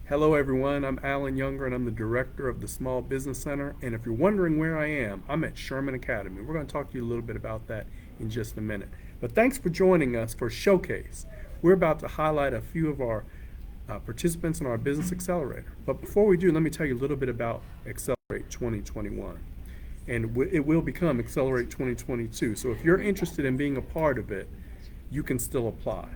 Hello, everyone. I'm Alan Younger, and I'm the director of the Small Business Center. And if you're wondering where I am, I'm at Sherman Academy. We're going to talk to you a little bit about that in just a minute. But thanks for joining us for Showcase. We're about to highlight a few of our participants in our Business Accelerator. But before we do, let me tell you a little bit about Accelerate 2021. And it will become Accelerate 2022. So if you're interested in being a part of it, you can still apply.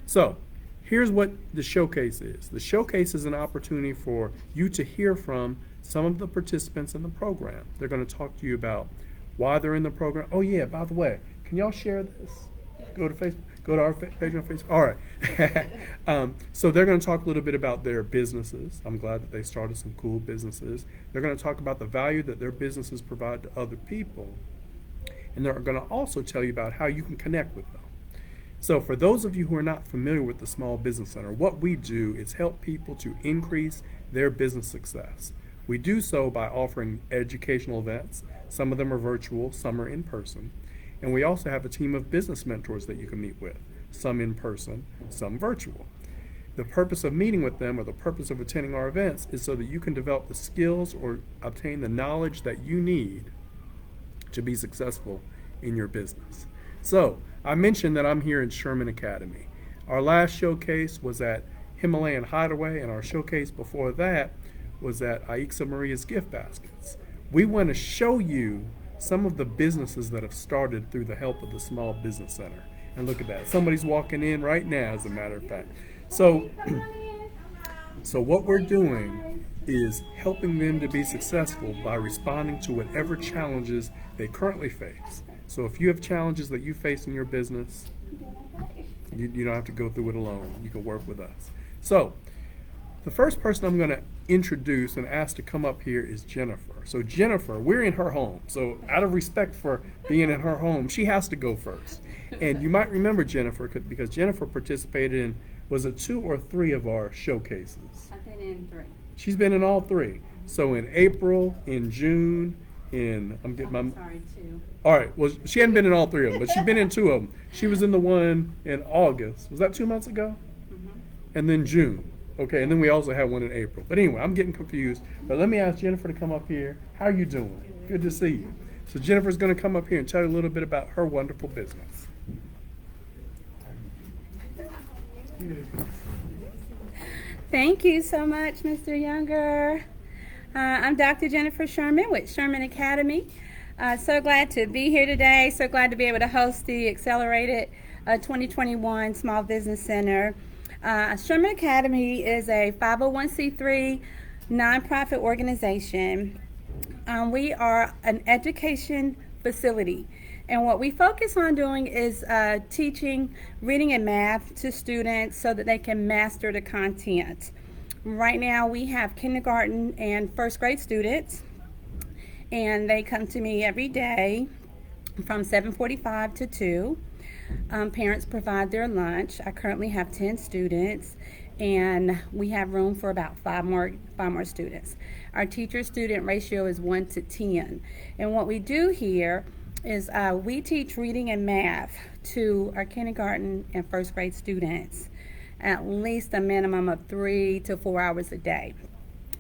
So, here's what the showcase is. The showcase is an opportunity for you to hear from some of the participants in the program. They're going to talk to you about why they're in the program. Oh yeah, by the way, can y'all share this? Go to Facebook. Go to our page on Facebook. All right. So they're going to talk a little bit about their businesses. I'm glad that they started some cool businesses. They're going to talk about the value that their businesses provide to other people. And they're going to also tell you about how you can connect with them. So for those of you who are not familiar with the Small Business Center, what we do is help people to increase their business success. We do so by offering educational events. Some of them are virtual, some are in person. And we also have a team of business mentors that you can meet with, some in person, some virtual. The purpose of meeting with them, or the purpose of attending our events, is so that you can develop the skills or obtain the knowledge that you need to be successful in your business. So, I mentioned that I'm here in Sherman Academy. Our last showcase was at Himalayan Hideaway, and our showcase before that was at Aixa Maria's Gift Baskets. We want to show you some of the businesses that have started through the help of the Small Business Center. And look at that. Somebody's walking in right now, as a matter of fact. So, so what we're doing is helping them to be successful by responding to whatever challenges they currently face. So if you have challenges that you face in your business, you don't have to go through it alone. You can work with us. So the first person I'm going to introduce and ask to come up here is Jennifer. So Jennifer, we're in her home. So out of respect for being in her home, she has to go first. And you might remember Jennifer because Jennifer participated in, was it 2 or 3 of our showcases? I've been in 3. She's been in all 3. So in April, in June, I'm getting my... Sorry, 2. All right, well, she hadn't been in all 3 of them, but she's been in 2 of them. She was in the one in August. Was that 2 months ago? Mm-hmm. And then June. Okay, and then we also had one in April. But anyway, I'm getting confused. But let me ask Jennifer to come up here. How are you doing? Good to see you. So Jennifer's going to come up here and tell you a little bit about her wonderful business. Thank you so much, Mr. Younger. I'm Dr. Jennifer Sherman with Sherman Academy. So glad to be here today. So glad to be able to host the Accelerated 2021 Small Business Center. Sherman Academy is a 501c3 nonprofit organization. We are an education facility, and what we focus on doing is teaching reading and math to students so that they can master the content. Right now we have kindergarten and first grade students, and they come to me every day from 7:45 to 2. Parents provide their lunch. I currently have 10 students, and we have room for about 5 more students. Our teacher-student ratio is 1 to 10. And what we do here is we teach reading and math to our kindergarten and first grade students at least a minimum of 3 to 4 hours a day.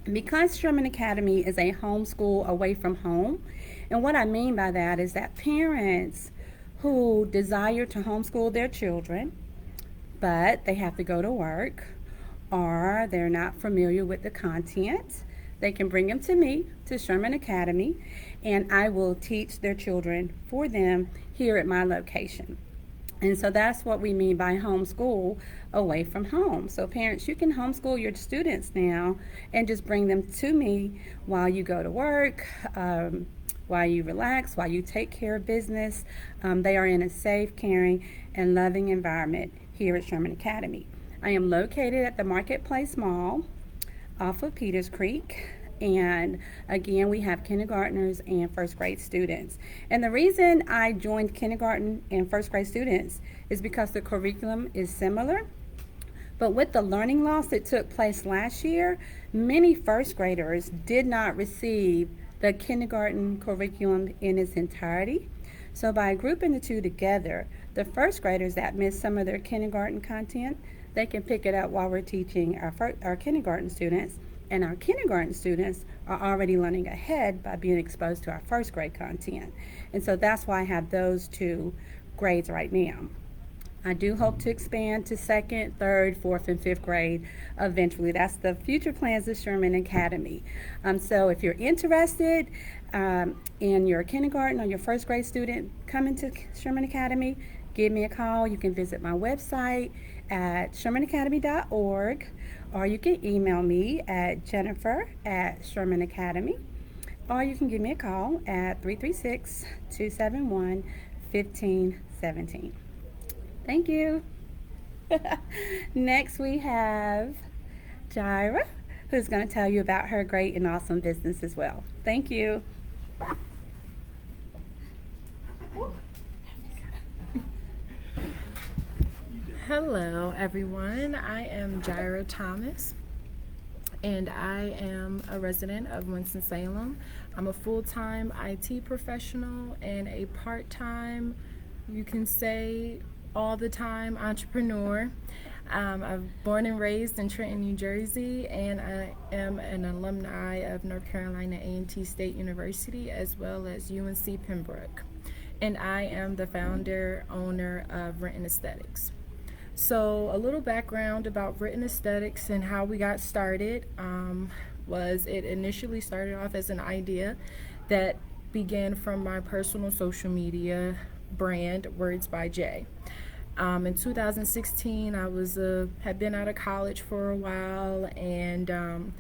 Because Sherman Academy is a homeschool away from home, and what I mean by that is that parents who desire to homeschool their children, but they have to go to work, or they're not familiar with the content, they can bring them to me, to Sherman Academy, and I will teach their children for them here at my location. And so that's what we mean by homeschool away from home. So parents, you can homeschool your students now and just bring them to me while you go to work, while you relax, while you take care of business. They are in a safe, caring, and loving environment here at Sherman Academy. I am located at the Marketplace Mall off of Peters Creek. And again, we have kindergartners and first grade students. And the reason I joined kindergarten and first grade students is because the curriculum is similar. But with the learning loss that took place last year, many first graders did not receive the kindergarten curriculum in its entirety. So by grouping the two together, the first graders that missed some of their kindergarten content, they can pick it up while we're teaching our kindergarten students. And our kindergarten students are already learning ahead by being exposed to our first grade content. And so that's why I have those two grades right now. I do hope to expand to second, third, fourth, and fifth grade eventually. That's the future plans of Sherman Academy. So if you're interested in your kindergarten or your first grade student coming to Sherman Academy, give me a call. You can visit my website at shermanacademy.org, or you can email me at jennifer@shermanacademy, or you can give me a call at 336-271-1517. Thank you. Next we have Jaira, who's going to tell you about her great and awesome business as well. Thank you. Hello, everyone. I am Jaira Thomas, and I am a resident of Winston-Salem. I'm a full-time IT professional and a part-time, you can say, all the time entrepreneur. I'm born and raised in Trenton, New Jersey, and I am an alumni of North Carolina A&T State University as well as UNC Pembroke. And I am the founder, owner of Written Aesthetics. So a little background about Written Aesthetics and how we got started was it initially started off as an idea that began from my personal social media brand, Words by Jay. In 2016, I had been out of college for a while and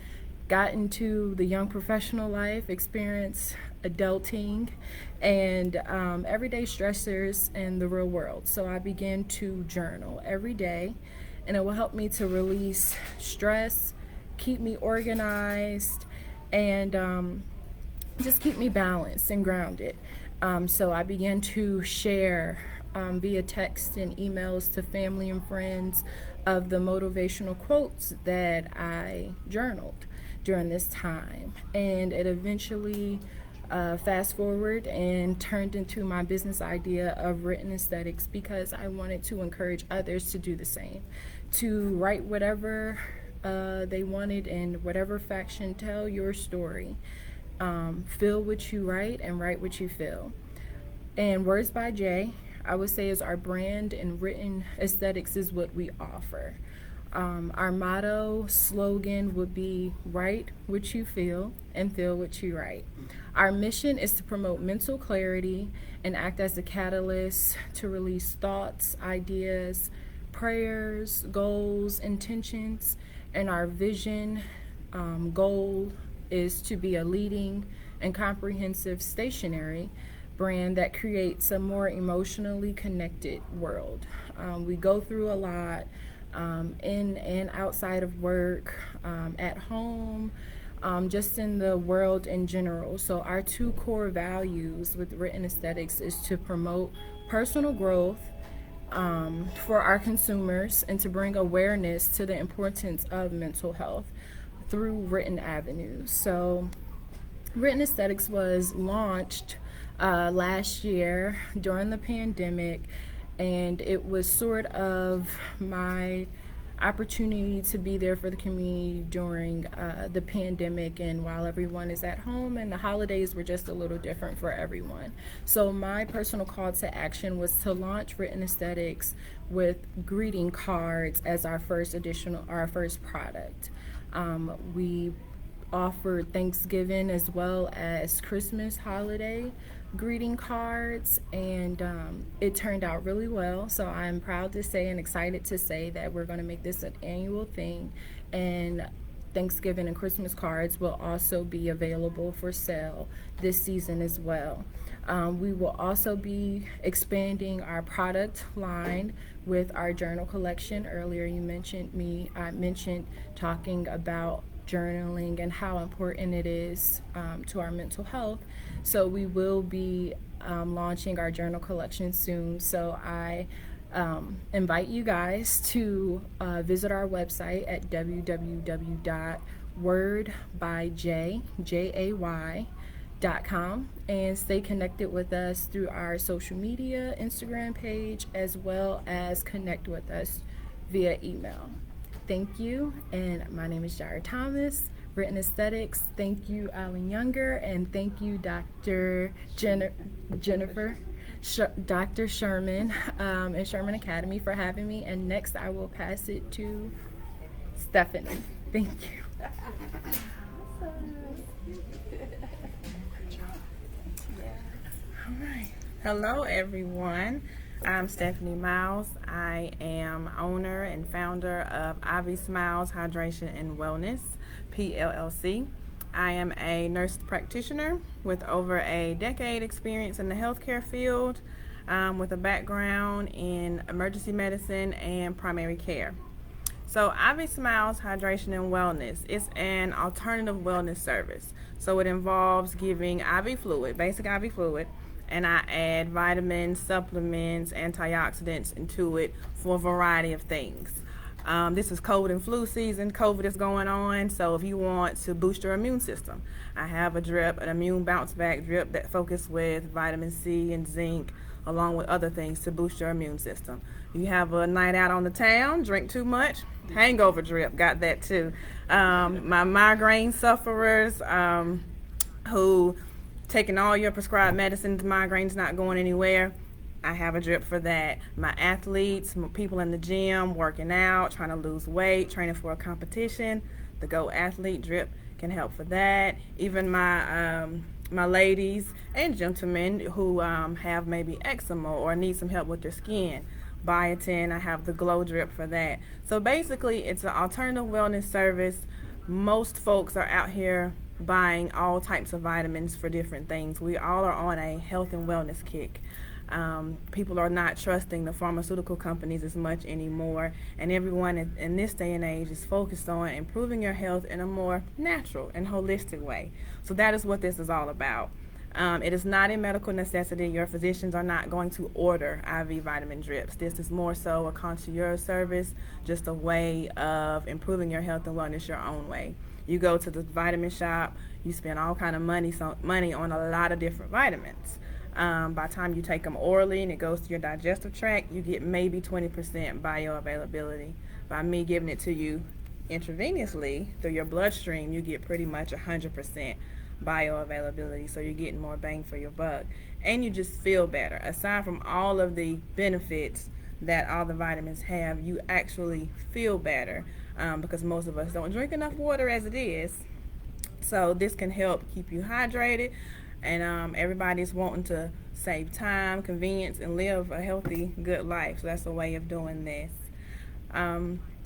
got into the young professional life, experienced adulting, and everyday stressors in the real world. So I began to journal every day, and it will help me to release stress, keep me organized, and just keep me balanced and grounded. So I began to share via text and emails to family and friends of the motivational quotes that I journaled during this time. And it eventually fast forward and turned into my business idea of Written Aesthetics, because I wanted to encourage others to do the same, to write whatever they wanted in whatever fashion, tell your story, feel what you write and write what you feel. And Words by Jay, I would say, is our brand, and Written Aesthetics is what we offer. Our motto, slogan would be write what you feel and feel what you write. Our mission is to promote mental clarity and act as a catalyst to release thoughts, ideas, prayers, goals, intentions, and our vision goal is to be a leading and comprehensive stationery brand that creates a more emotionally connected world. We go through a lot in and outside of work, at home, just in the world in general. So our two core values with Written Aesthetics is to promote personal growth for our consumers and to bring awareness to the importance of mental health through written avenues. So Written Aesthetics was launched last year during the pandemic, and it was sort of my opportunity to be there for the community during the pandemic, and while everyone is at home, and the holidays were just a little different for everyone. So my personal call to action was to launch Written Aesthetics with greeting cards as our first product. We offered Thanksgiving as well as Christmas holiday greeting cards, and it turned out really well. So I'm proud to say and excited to say that we're going to make this an annual thing, and Thanksgiving and Christmas cards will also be available for sale this season as well. We will also be expanding our product line with our journal collection. Earlier I mentioned talking about journaling and how important it is to our mental health. So we will be launching our journal collection soon. So I invite you guys to visit our website at www.wordbyjay.com and stay connected with us through our social media, Instagram page, as well as connect with us via email. Thank you, and my name is Jaira Thomas, Written Aesthetics. Thank you, Alan Younger, and thank you, Dr. Dr. Sherman and Sherman Academy for having me. And next, I will pass it to Stephanie. Thank you. All right. Hello, everyone. I'm Stephanie Miles. I am owner and founder of Ivy Smiles Hydration and Wellness, PLLC. I am a nurse practitioner with over a decade experience in the healthcare field, with a background in emergency medicine and primary care. So Ivy Smiles Hydration and Wellness is an alternative wellness service. So it involves giving IV fluid, basic IV fluid, and I add vitamins, supplements, antioxidants into it for a variety of things. This is cold and flu season. COVID is going on, so if you want to boost your immune system, I have a drip, an immune bounce back drip that focuses with vitamin C and zinc, along with other things to boost your immune system. You have a night out on the town, drink too much, hangover drip, got that too. My migraine sufferers who taking all your prescribed medicines, migraine's not going anywhere, I have a drip for that. My athletes, people in the gym, working out, trying to lose weight, training for a competition, the Go Athlete drip can help for that. Even my ladies and gentlemen who have maybe eczema or need some help with their skin, biotin, I have the Glow drip for that. So basically, it's an alternative wellness service. Most folks are out here buying all types of vitamins for different things. We all are on a health and wellness kick. People are not trusting the pharmaceutical companies as much anymore, and everyone in this day and age is focused on improving your health in a more natural and holistic way. So that is what this is all about. It is not a medical necessity. Your physicians are not going to order IV vitamin drips. This is more so a concierge service, just a way of improving your health and wellness your own way. You go to the vitamin shop, you spend all kind of money on a lot of different vitamins. By the time you take them orally and it goes to your digestive tract, you get maybe 20% bioavailability. By me giving it to you intravenously through your bloodstream, you get pretty much 100% bioavailability, so you're getting more bang for your buck. And you just feel better. Aside from all of the benefits that all the vitamins have, you actually feel better because most of us don't drink enough water as it is. So this can help keep you hydrated, and everybody's wanting to save time, convenience, and live a healthy, good life. So that's a way of doing this.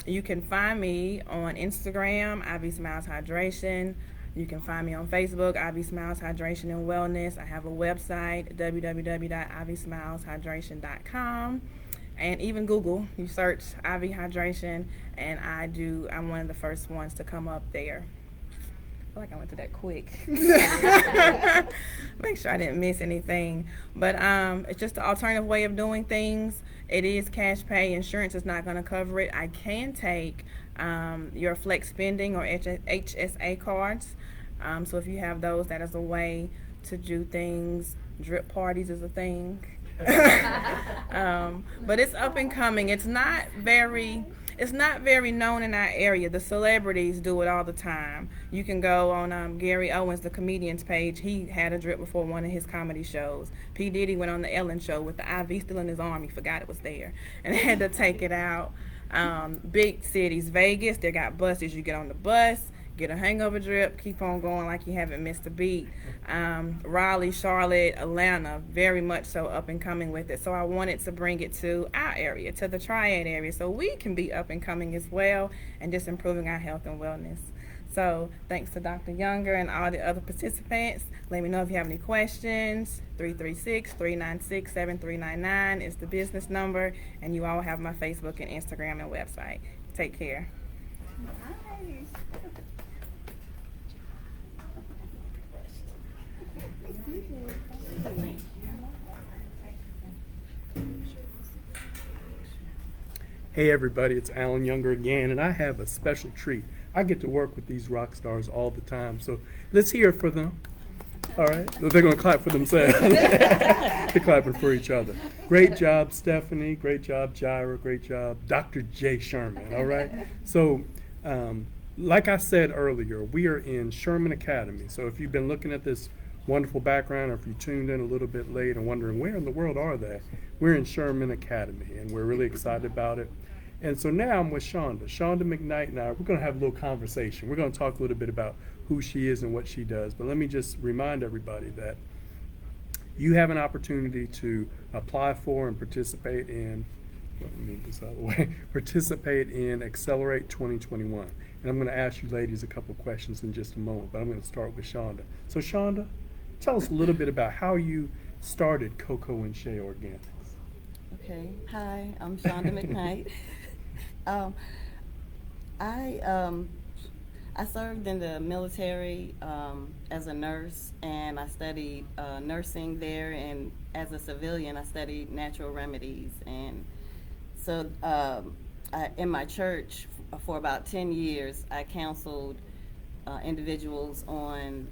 You can find me on Instagram, Ivy Smiles Hydration. You can find me on Facebook, Ivy Smiles Hydration and Wellness. I have a website, www.ivysmileshydration.com. And even Google, you search Ivy Hydration, and I'm one of the first ones to come up there. I feel like I went to that quick. Make sure I didn't miss anything. But it's just an alternative way of doing things. It is cash pay. Insurance is not going to cover it. I can take your flex spending or HSA cards. So if you have those, that is a way to do things. Drip parties is a thing. But it's up and coming. It's not very known in our area. The celebrities do it all the time. You can go on Gary Owens, the comedian's page. He had a drip before one of his comedy shows. P. Diddy went on the Ellen show with the IV still in his arm. He forgot it was there and had to take it out. Big cities, Vegas, they got buses. You get on the bus, get a hangover drip, keep on going like you haven't missed a beat. Raleigh, Charlotte, Atlanta, very much so up and coming with it. So I wanted to bring it to our area, to the Triad area, so we can be up and coming as well and just improving our health and wellness. So thanks to Dr. Younger and all the other participants. Let me know if you have any questions. 336-396-7399 is the business number, and you all have my Facebook and Instagram and website. Take care. Nice. Hey everybody, it's Alan Younger again, and I have a special treat. I get to work with these rock stars all the time, so let's hear it for them. All right, so they're going to clap for themselves. They're clapping for each other. Great job, Stephanie. Great job, Jaira. Great job, Dr. J. Sherman. All right. So, like I said earlier, we are in Sherman Academy. So if you've been looking at this wonderful background, or if you tuned in a little bit late and wondering where in the world are they, we're in Sherman Academy, and we're really excited about it. And so now I'm with Shonda. Shonda McKnight and I, we're going to have a little conversation. We're going to talk a little bit about who she is and what she does. But let me just remind everybody that you have an opportunity to apply for and participate in, let me move this out of the way, participate in Accelerate 2021. And I'm going to ask you ladies a couple questions in just a moment, but I'm going to start with Shonda. So Shonda, tell us a little bit about how you started Coco and Shea Organics. Okay. Hi, I'm Shonda McKnight. I served in the military as a nurse, and I studied nursing there. And as a civilian, I studied natural remedies. And so, in my church, for about 10 years, I counseled individuals on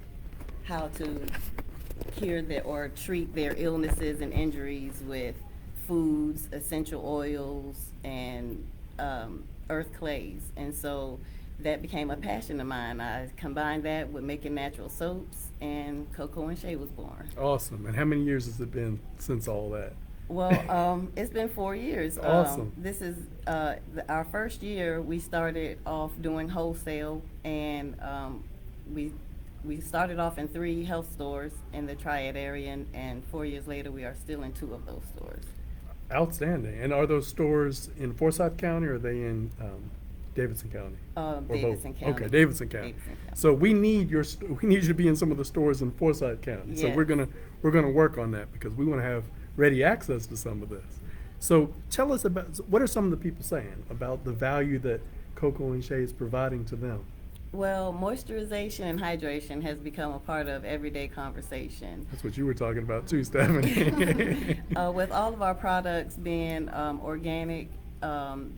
how to cure or treat their illnesses and injuries with foods, essential oils, and earth clays. And so that became a passion of mine. I combined that with making natural soaps, and Coco and Shea was born. Awesome. And how many years has it been since all that? Well, it's been 4 years. Awesome. This is our first year. We started off doing wholesale, and we started off in 3 health stores in the Triad area, and 4 years later, we are still in 2 of those stores. Outstanding. And are those stores in Forsyth County, or are they in Davidson County? Or Davidson both? County. Okay, Davidson County. Davidson County. So we need you to be in some of the stores in Forsyth County. So Yes. we're gonna work on that, because we want to have ready access to some of this. So tell us about, what are some of the people saying about the value that Coco and Shea is providing to them? Well, moisturization and hydration has become a part of everyday conversation. That's what you were talking about too, Stephanie. With all of our products being organic and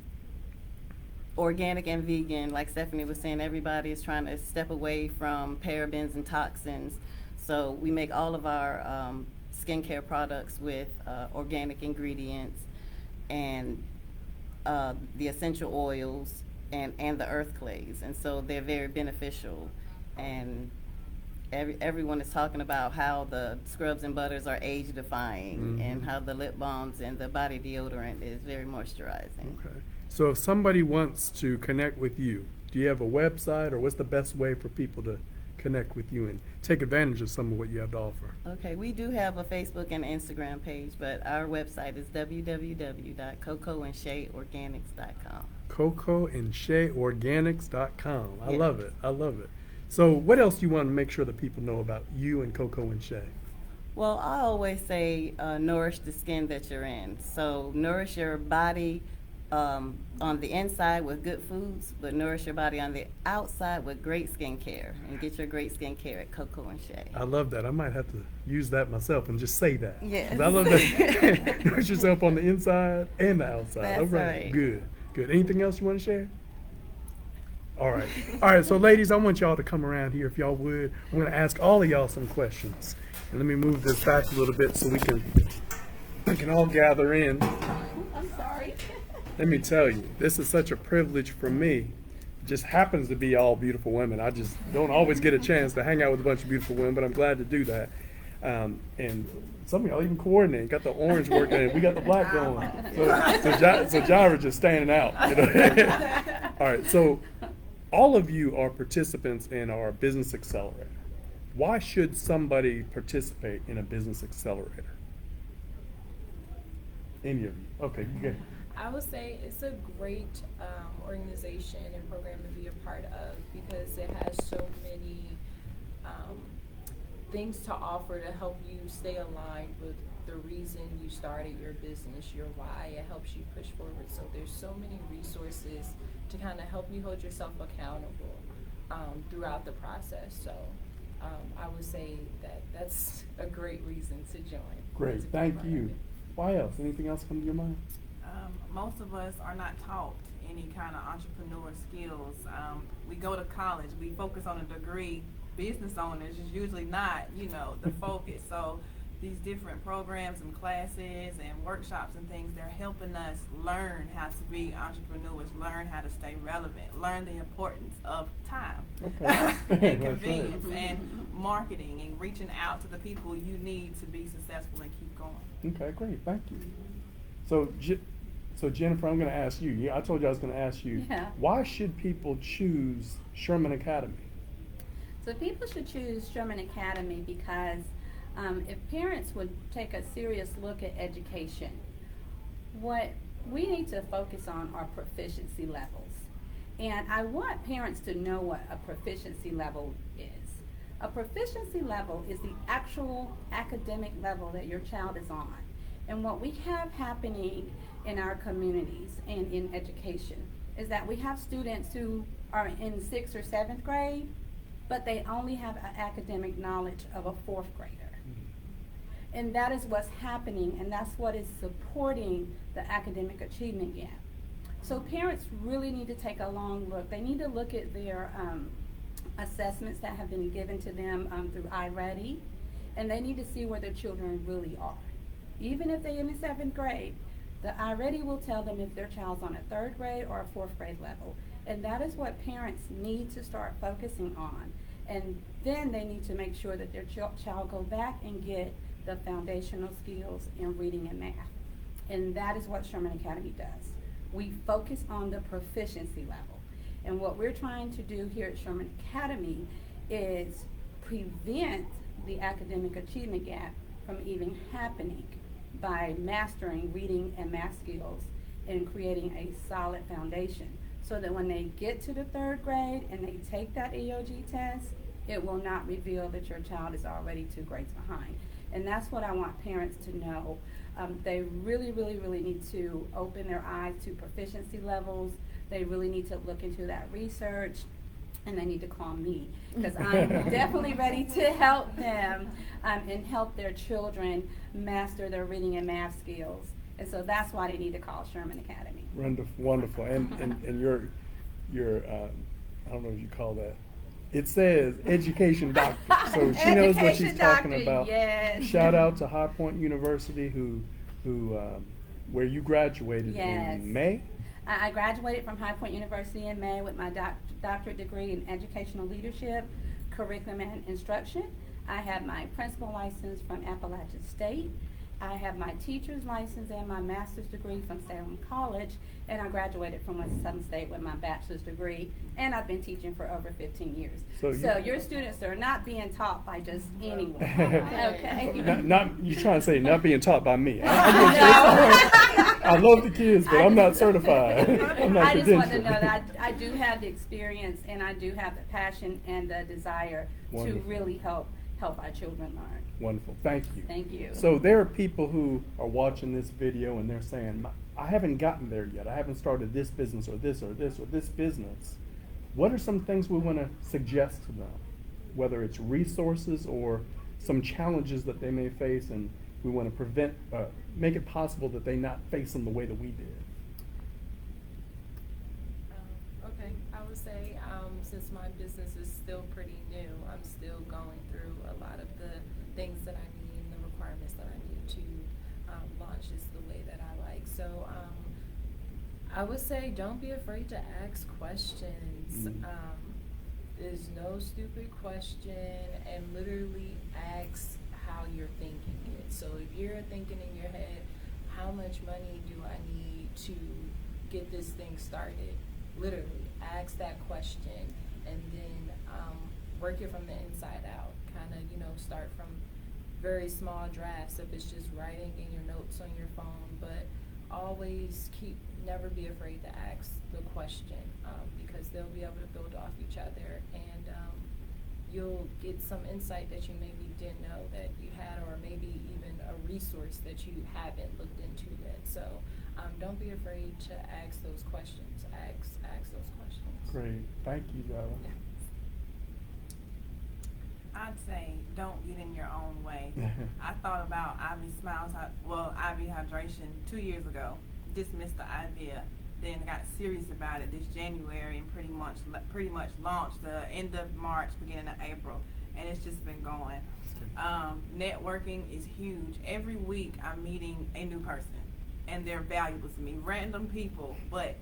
vegan, like Stephanie was saying, everybody is trying to step away from parabens and toxins. So we make all of our skincare products with organic ingredients and the essential oils and the earth clays, and so they're very beneficial. And everyone is talking about how the scrubs and butters are age defying, and how the lip balms and the body deodorant is very moisturizing. Okay. So if somebody wants to connect with you, do you have a website, or what's the best way for people to connect with you and take advantage of some of what you have to offer? Okay, we do have a Facebook and Instagram page, but our website is www.cocoandshayorganics.com. CocoandSheaOrganics.com. I Yeah. love it. I love it. So what else do you want to make sure that people know about you and Coco and Shea? Well, I always say nourish the skin that you're in. So nourish your body on the inside with good foods, but nourish your body on the outside with great skincare. And get your great skincare at Coco and Shea. I love that. I might have to use that myself and just say that. Yes. 'Cause I love that. Nourish yourself on the inside and the outside. That's All right. right. Good. Good. Anything else you want to share? All right. All right. So, ladies, I want y'all to come around here if y'all would. I'm going to ask all of y'all some questions. And let me move this back a little bit so we can all gather in. I'm sorry. Let me tell you, this is such a privilege for me. It just happens to be all beautiful women. I just don't always get a chance to hang out with a bunch of beautiful women, but I'm glad to do that. And some of y'all even coordinate. Got the orange working, we got the black going. So Jaira just standing out. You know? All right, so all of you are participants in our Business Accelerator. Why should somebody participate in a Business Accelerator? Any of you? Okay, good. I would say it's a great organization and program to be a part of, because it has so many things to offer to help you stay aligned with the reason you started your business, your why. It helps you push forward. So there's so many resources to kind of help you hold yourself accountable throughout the process. So I would say that's a great reason to join. Great, to be thank part of you. it. Why else? Anything else come to your mind? Most of us are not taught any kind of entrepreneur skills. We go to college, we focus on a degree, business owners is usually not, the focus. So these different programs and classes and workshops and things, they're helping us learn how to be entrepreneurs, learn how to stay relevant, learn the importance of time Okay. and convenience and marketing and reaching out to the people you need to be successful and keep going. Okay, great, thank you. So, so Jennifer, I'm going to ask you. I told you I was going to ask you. Yeah. Why should people choose Sherman Academy? So people should choose Sherman Academy because if parents would take a serious look at education, what we need to focus on are proficiency levels. And I want parents to know what a proficiency level is. A proficiency level is the actual academic level that your child is on. And what we have happening in our communities and in education is that we have students who are in 6th or 7th grade, but they only have an academic knowledge of a 4th grader. And that is what's happening, and that's what is supporting the academic achievement gap. So parents really need to take a long look. They need to look at their assessments that have been given to them through iReady, and they need to see where their children really are. Even if they're in the 7th grade, the iReady will tell them if their child's on a 3rd grade or a 4th grade level. And that is what parents need to start focusing on. And then they need to make sure that their child go back and get the foundational skills in reading and math. And that is what Sherman Academy does. We focus on the proficiency level. And what we're trying to do here at Sherman Academy is prevent the academic achievement gap from even happening by mastering reading and math skills and creating a solid foundation so that when they get to the 3rd grade and they take that EOG test, it will not reveal that your child is already 2 grades behind. And that's what I want parents to know. They really, really, really need to open their eyes to proficiency levels. They really need to look into that research, and they need to call me because I'm definitely ready to help them and help their children master their reading and math skills. And so that's why they need to call Sherman Academy. Wonderful, wonderful. And your I don't know what you call that. It says education doctor, so she knows what she's Education talking doctor, about. yes. Shout out to High Point University, where you graduated Yes. in May. I graduated from High Point University in May with my doctorate degree in educational leadership, curriculum, and instruction. I have my principal license from Appalachian State. I have my teacher's license and my master's degree from Salem College, and I graduated from Winston-Salem State with my bachelor's degree, and I've been teaching for over 15 years. So your students are not being taught by just anyone, okay? You're trying to say not being taught by me. I love the kids, but I'm not certified. I'm not I just want to credentialed. know that I do have the experience, and I do have the passion and the desire Wonderful. to really help our children learn. Wonderful, thank you. Thank you. So there are people who are watching this video and they're saying, I haven't gotten there yet. I haven't started this business or this or this or this business. What are some things we want to suggest to them? Whether it's resources or some challenges that they may face, and we want to make it possible that they not face them the way that we did. Okay, I would say since my business is still pretty new, I'm still going through a lot of the things that I need and the requirements that I need to launch this the way that I like. So I would say don't be afraid to ask questions. There's no stupid question, and literally ask how you're thinking it. So if you're thinking in your head, how much money do I need to get this thing started? Literally ask that question, and then work it from the inside out. Kind of, start from very small drafts if it's just writing in your notes on your phone, but always never be afraid to ask the question, because they'll be able to build off each other, and you'll get some insight that you maybe didn't know that you had, or maybe even a resource that you haven't looked into yet. So don't be afraid to ask those questions. Ask those questions. Great, thank you, Dara. Yeah. I'd say don't get in your own way. I thought about IV Smiles, IV Hydration 2 years ago. Dismissed the idea. then got serious about it this January and pretty much launched the end of March, beginning of April, and it's just been going. Networking is huge. Every week I'm meeting a new person, and they're valuable to me. Random people, but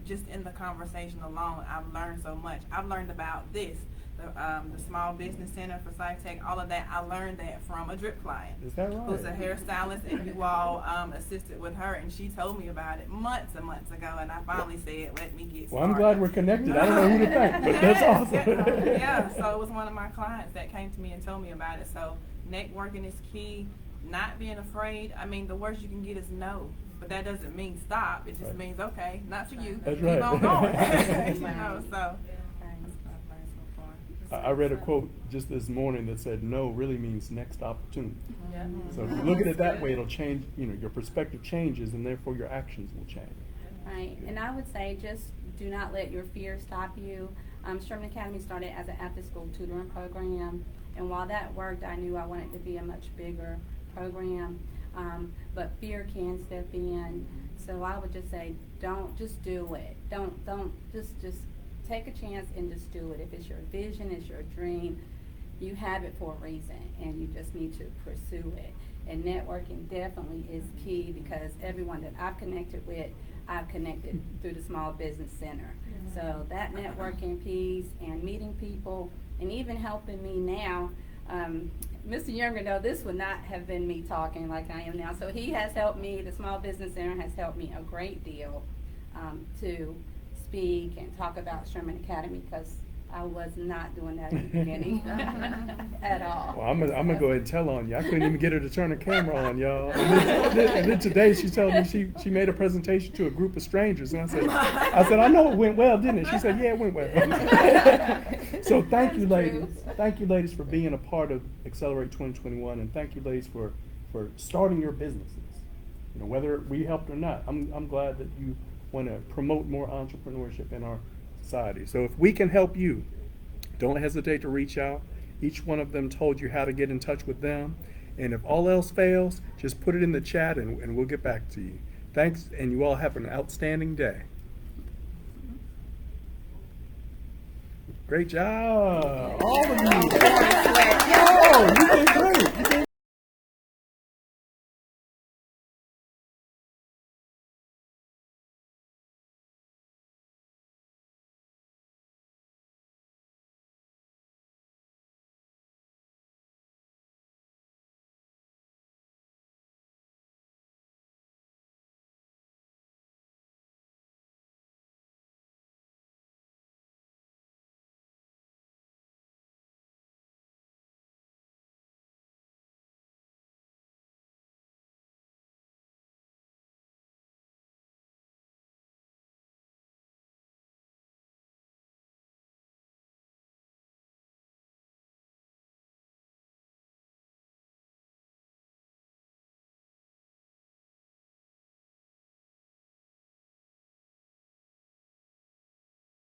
just in the conversation alone, I've learned so much. I've learned about this, the Small Business Center for SciTech, all of that. I learned that from a drip client. Is that right? Who's a hairstylist, and you all assisted with her, and she told me about it months and months ago, and I finally said, let me get started. Well, I'm glad we're connected. I don't know who to thank, but that's awesome. Yeah, so it was one of my clients that came to me and told me about it. So networking is key. Not being afraid. I mean, the worst you can get is no. But that doesn't mean stop. It just Right. means, okay, not for you. That's Keep right. on going. You know, so that's what I've learned so far. I read a quote just this morning that said, no really means next opportunity. So if you look at it that way, it'll change, your perspective changes, and therefore your actions will change. Right, and I would say just do not let your fear stop you. Sherman Academy started as an after-school tutoring program, and while that worked, I knew I wanted to be a much bigger program, but fear can step in. So I would just say, just do it. Just take a chance and just do it. If it's your vision, it's your dream, you have it for a reason, and you just need to pursue it. And networking definitely is key, because everyone that I've connected with, I've connected through the Small Business Center. So that networking piece and meeting people, and even helping me now, Mr. Younger, though, this would not have been me talking like I am now. So he has helped me, the Small Business Center has helped me a great deal to speak and talk about Sherman Academy, because I was not doing that in the beginning at all. Well, I'm gonna go ahead and tell on you. I couldn't even get her to turn the camera on, y'all. And then today she told me she made a presentation to a group of strangers, and I said I know it went well, didn't it? She said, yeah, it went well. So thank you, ladies. Thank you, ladies, for being a part of Accelerate 2021, and thank you, ladies, for starting your businesses. Whether we helped or not, I'm glad that you want to promote more entrepreneurship in our society. So if we can help you, don't hesitate to reach out. Each one of them told you how to get in touch with them. And if all else fails, just put it in the chat and we'll get back to you. Thanks, and you all have an outstanding day. Great job. All of you. Oh, you did great. You did